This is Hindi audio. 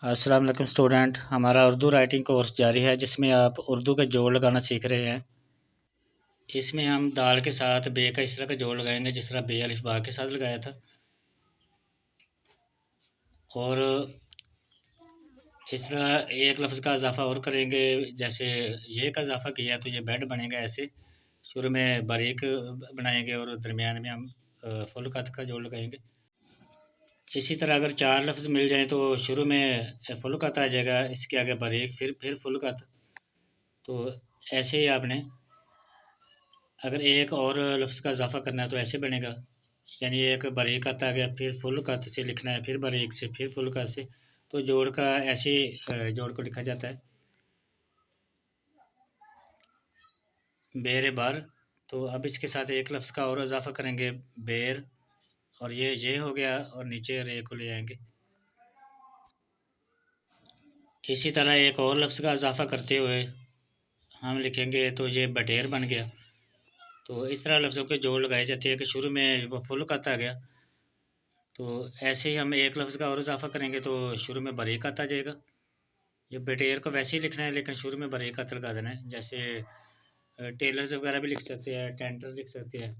अस्सलाम वालेकुम स्टूडेंट, हमारा उर्दू राइटिंग कोर्स जारी है जिसमें आप उर्दू के जोड़ लगाना सीख रहे हैं। इसमें हम दाल के साथ बे का इस तरह का जोड़ लगाएंगे जिस तरह बे अलिफ बा के साथ लगाया था। और इस तरह एक लफ्ज़ का इजाफ़ा और करेंगे, जैसे ये का इजाफ़ा किया तो ये बेड बनेगा। ऐसे शुरू में बारीक बनाएंगे और दरमियान में हम फुल कत का जोड़ लगाएंगे। इसी तरह अगर चार लफ्ज़ मिल जाएँ तो शुरू में फुल कत आ जाएगा, इसके आगे बारीक, फिर फुल कत। तो ऐसे ही आपने अगर एक और लफ्ज़ का इजाफ़ा करना है तो ऐसे बनेगा, यानी एक बारीक कत आ गया, फिर फुल कत से लिखना है, फिर बारीक से, फिर फुल कत से। तो जोड़ का ऐसे जोड़ को लिखा जाता है बेर बार। तो अब इसके साथ एक लफ्ज़ का और इजाफ़ा करेंगे बेर, और ये हो गया, और नीचे रे को ले आएंगे। इसी तरह एक और लफ्ज़ का इजाफ़ा करते हुए हम लिखेंगे तो ये बटेर बन गया। तो इस तरह लफ्ज़ों के जोड़ लगाए जाते हैं कि शुरू में वो फुल कत आ गया, तो ऐसे ही हम एक लफ्ज़ का और इजाफ़ा करेंगे तो शुरू में बारीक कत आ जाएगा। ये बटेर को वैसे ही लिखना है लेकिन शुरू में बारीक कत लगा देना है। जैसे टेलर्स वगैरह भी लिख सकते हैं, टेंडर लिख सकते हैं।